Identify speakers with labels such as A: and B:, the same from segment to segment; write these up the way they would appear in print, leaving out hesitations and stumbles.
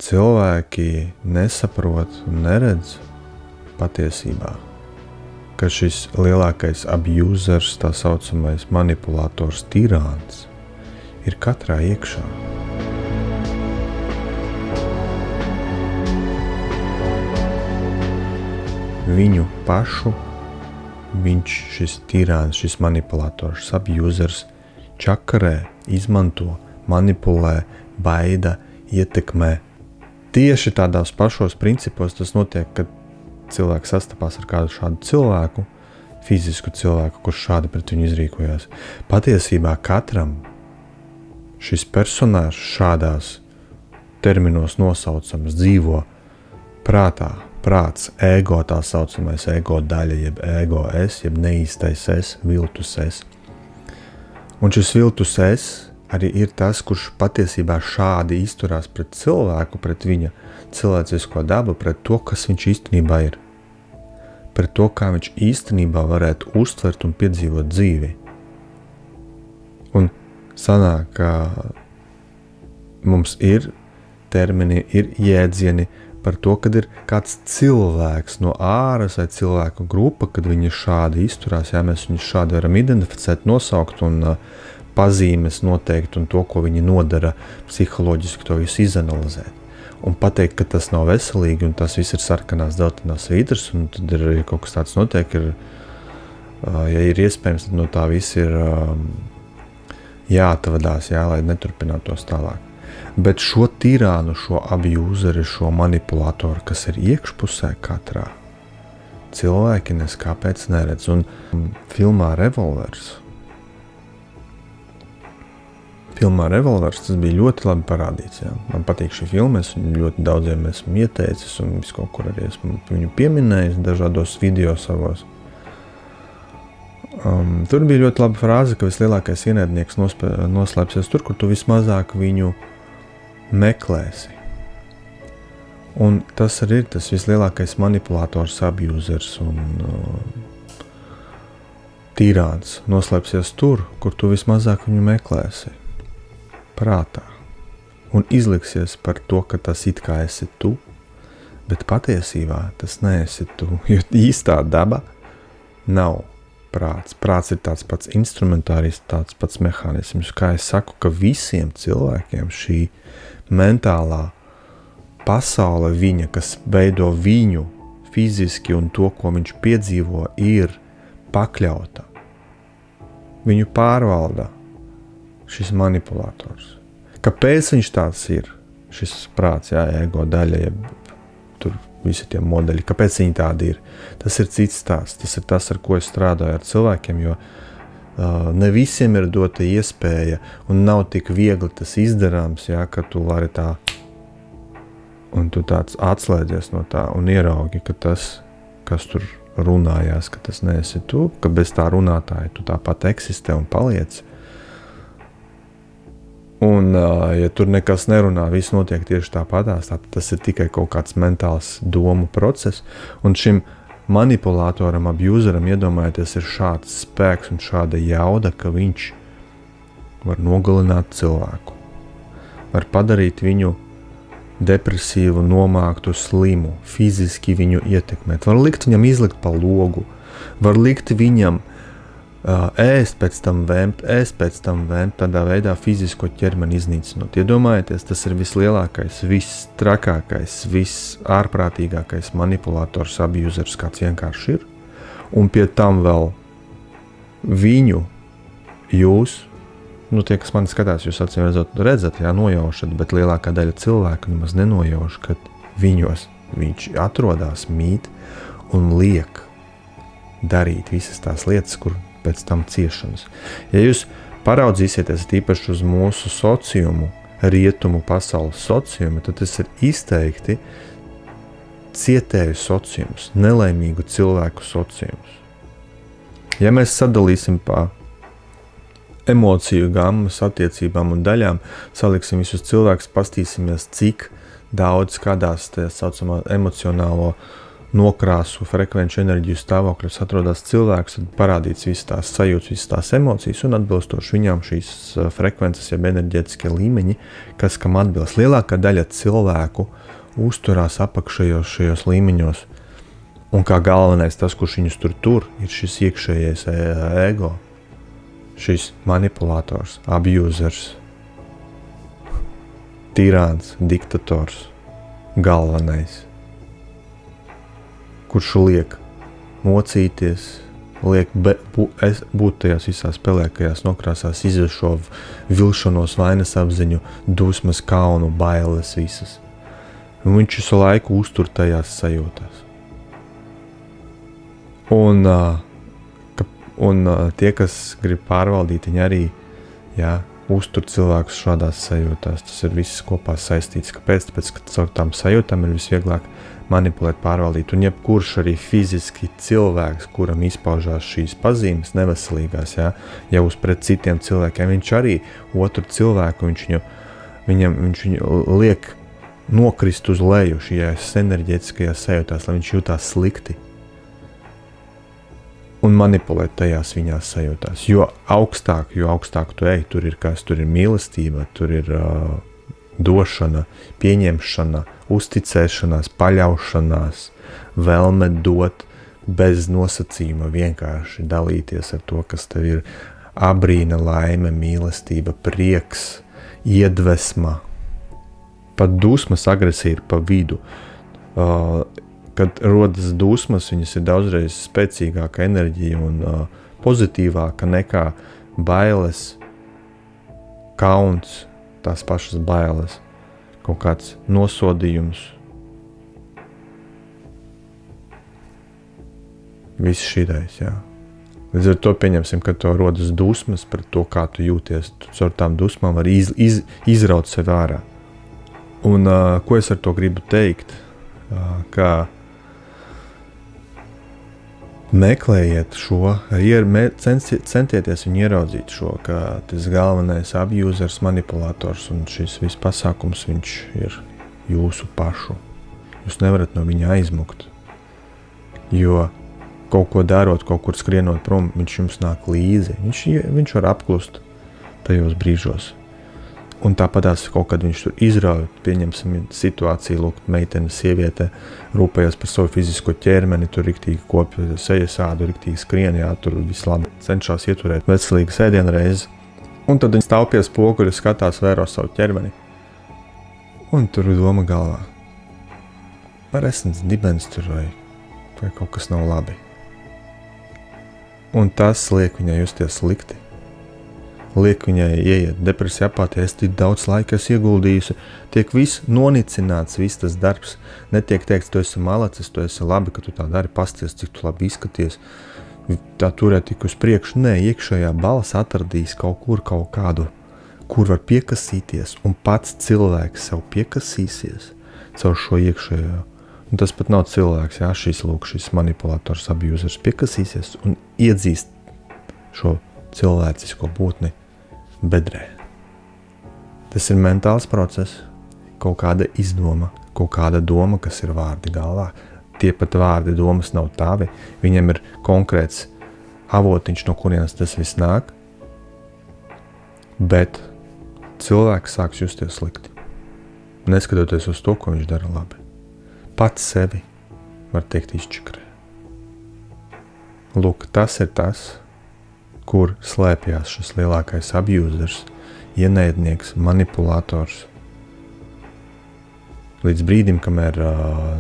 A: cilvēki nesaprot un neredz patiesībā, ka šis lielākais abusers, tā saucamais manipulators, tirāns, ir katrā iekšā. Viņu pašu, šis tirāns, šis manipulators, abusers, čakarē, izmanto, manipulē, baida, ietekmē. Tieši tādās pašos principos tas notiek, kad cilvēks sastapās ar kādu šādu cilvēku, fizisku cilvēku, kurš šādi pret viņu izrīkojās. Patiesībā katram šis personāžs šādās terminos nosaucams dzīvo prātā. Prāts, ego, tā saucamais ego daļa, jeb ego es, jeb neīstais es, viltus es. Un šis viltus es arī ir tas, kurš patiesībā šādi izturās pret cilvēku, pret viņa cilvēcisko dabu, pret to, kas viņš īstenībā ir. Pret to, kā viņš īstenībā varētu uztvert un piedzīvot dzīvi. Un sanāk, ka mums ir termini, ir jēdzieni par to, kad ir kāds cilvēks no āras vai cilvēku grupa, kad viņi šādi izturās, mēs viņus šādi varam identificēt, nosaukt un pazīmes noteikt un to, ko viņi nodara psiholoģiski, to visu izanalizēt. Un pateikt, ka tas nav veselīgi un tas viss ir sarkanās, dzeltenās svītras, un tad ir kaut kas tāds notiek, ja ir iespējams, tad no tā viss ir jāatvadās, lai neturpinātos tālāk. Bet šo tirānu, šo abuseri, šo manipulatoru, kas ir iekšpusē katrā, cilvēki nes kāpēc neredz. Un filmā Revolvers tas bija ļoti labi parādīts. Jā. Man patīk šī filma, es viņu ļoti daudziem esmu ieteicis un visu kaut kur arī esmu viņu pieminējis dažādos video savos. Tur bija ļoti laba frāze, ka vislielākais ienaidnieks noslēpsies tur, kur tu vismazāk viņu meklēsi. Un tas arī ir tas vislielākais manipulators, abusers un tirāns noslēpsies tur, kur tu vismazāk viņu meklēsi. Prātā. Un izliksies par to, ka tas it kā esi tu, bet patiesībā tas neesi tu, jo īstā daba nav prāts. Prāts ir tāds pats instrumentārijs, tāds pats mehānisms. Kā es saku, ka visiem cilvēkiem šī mentālā pasaule viņa, kas veido viņu fiziski un to, ko viņš piedzīvo, ir pakļauta. Viņu pārvalda šis manipulators. Kāpēc viņš tāds ir? Šis prāts, ego daļa, tur visi tie modeļi. Kāpēc viņi tādi ir? Tas ir cits stāsts. Tas ir tas, ar ko es strādāju ar cilvēkiem, jo ne visiem ir dota iespēja un nav tik viegli tas izdarāms, ka tu vari tā un tu tāds atslēdzies no tā un ieraugi, ka tas, kas tur runājās, ka tas neesi tu, ka bez tā runātāja tu tāpat eksistē un paliec. Un, ja tur nekas nerunā, viss notiek tieši tāpatās, tad tas ir tikai kaut kāds mentāls domu process. Un šim manipulātoram, abuzeram, iedomājieties, ir šāds spēks un šāda jauda, ka viņš var nogalināt cilvēku. Var padarīt viņu depresīvu, nomāktu, slimu, fiziski viņu ietekmēt. Var likt viņam izlikt pa logu. Var likt viņam ēst pēc tam vēmt, tādā veidā fizisko ķermeni iznīcinot. Iedomājieties, tas ir vislielākais, visstrakākais, visārprātīgākais manipulators, abusers, kāds vienkārši ir. Un pie tam vēl viņu jūs, tie, kas mani skatās, jūs acīm redzat, nojaušat, bet lielākā daļa cilvēku nemaz nenojauš, ka viņš atrodas, mīt un liek darīt visas tās lietas, kur pēc tam ciešanas. Ja jūs paraudzīsieties tīpaši uz mūsu sociumu, rietumu pasaules sociumu, tad tas ir izteikti cietēju sociums, nelaimīgu cilvēku sociums. Ja mēs sadalīsim pa emociju gammas, attiecībām un daļām, saliksim visus cilvēkus, pastīsimies, cik daudz kādās tā saucamā emocionālo nokrāsu frekvenču enerģiju stāvokļos atrodas cilvēks, tad parādīts visas tās sajūtas, visas tās emocijas un atbilstoši viņām šīs frekvences, jeb enerģētiskie līmeņi, kas kam atbilst. Lielākā daļa cilvēku uzturās apakšējos līmeņos. Un kā galvenais tas, kurš viņus tur, ir šis iekšējais ego, šis manipulators, abusers, tirāns, diktators, galvenais, kurš liek mocīties, liek būt tajās visās pelēkajās nokrāsās, izved šo vilšanos, vainas apziņu, dusmas, kaunu, bailes visas. Un viņš visu laiku uztur tajās sajūtās. Un tie, kas grib pārvaldīt, viņi arī uztur cilvēkus šādās sajūtās. Tas ir viss kopā saistīts. Kāpēc? Tāpēc, ka caur tām sajūtām ir visvieglāk manipulēt, pārvaldīt. Un jebkurš arī fiziski cilvēks, kuram izpaužās šīs pazīmes neveselīgās, jau uz pret citiem cilvēkiem, viņš arī otru cilvēku, viņš viņu liek nokrist uz leju šajās enerģētiskajās sajūtās, lai viņš jūtās slikti. Un manipulēt tajās viņās sajūtās. Jo augstāk tu ej, tur ir kas, tur ir mīlestība, tur ir došana, pieņemšana, uzticēšanās, paļaušanās, vēlme dot bez nosacījuma, vienkārši dalīties ar to, kas tev ir, abrīna, laime, mīlestība, prieks, iedvesma. Pat dusmas, agresija ir pa vidu. Kad rodas dusmas, viņas ir daudzreiz spēcīgāka enerģija un pozitīvāka nekā bailes, kauns, tās pašas bailes, kaut kāds nosodījums. Viss šīdais, Līdz ar to pieņemsim, ka tev rodas dusmas par to, kā tu jūties. Tu caur tām dusmām var izraut sev ārā. Un ko es ar to gribu teikt? Ka meklējiet šo, centieties viņu ieraudzīt šo, ka tas galvenais abusers, manipulators un šis viss pasākums, viņš ir jūsu pašu. Jūs nevarat no viņa aizmukt, jo kaut ko darot, kaut kur skrienot prom, viņš jums nāk līdzi. Viņš var apklust tajos brīžos. Un tāpatās kaut kad viņš tur izrauj, pieņemsim situāciju, lūk, meitene, sieviete rūpējas par savu fizisko ķermeni, tur riktīgi kopja sejas ādu, riktīgi skrien, tur viss labi, cenšas ieturēt veselīgu sēdienreizi. Un tad viņa stāv pie spoguļa, skatās, vēro savu ķermeni. Un tur doma galvā. Var esams dibens tur vai kaut kas nav labi. Un tas liek viņai justies slikti. Liek viņai ieiet depresija, apātija, es tik daudz laika ieguldījusi, tiek viss nonicināts, viss tas darbs, netiek teikts, tu esi malacis, tu esi labi, ka tu tā dari, pasties, cik tu labi izskaties, tā turēt tik uz priekšu, nē, iekšējā balss atradīs kaut kur kaut kādu, kur var piekasīties, un pats cilvēks sev piekasīsies caur šo iekšējo, un tas pat nav cilvēks, šis manipulators, abusers piekasīsies un iedzīst šo cilvēcisko būtni bedrē. Tas ir mentāls process, kaut kāda izdoma, kaut kāda doma, kas ir vārdi galvā. Tie pat vārdi domas nav tavi, viņam ir konkrēts avotiņš, no kurienes tas viss nāk, bet cilvēks sāks justies slikti, neskatoties uz to, ko viņš dara labi. Pats sevi, var teikt, izčikrē. Lūk, tas ir tas, kur slēpjās šis lielākais abusers, ienaidnieks, manipulators. Līdz brīdim, kamēr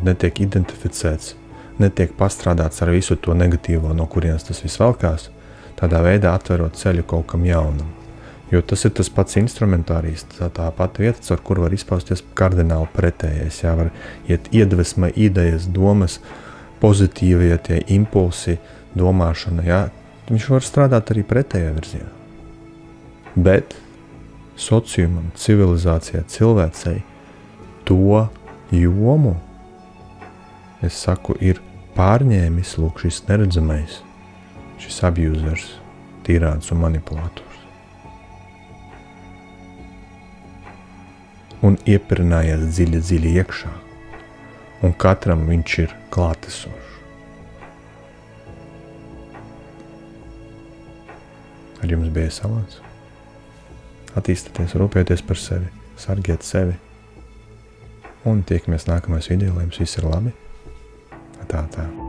A: netiek identificēts, netiek pastrādāts ar visu to negatīvo, no kurienes tas viss velkās, tādā veidā atverot ceļu kaut kam jaunam. Jo tas ir tas pats instrumentārijs, tā pati vieta, ar kur var izpausties kardināli pretējais. Var iet iedvesma, idejas, domas, pozitīvie tie impulsi, domāšana, Viņš var strādāt arī pretējā virzienā. Bet sociumam, civilizācijai, cilvēcei to jomu, es saku, ir pārņēmis lūk šis neredzamais, šis abusers, tirāns un manipulators. Un iepirinājies dziļi iekšā. un katram viņš ir klātesošs. Ar jums bija Salāns. Attīstāties, rūpieties par sevi, sargiet sevi. Un tiekamies nākamais video, lai jums viss ir labi. Tā.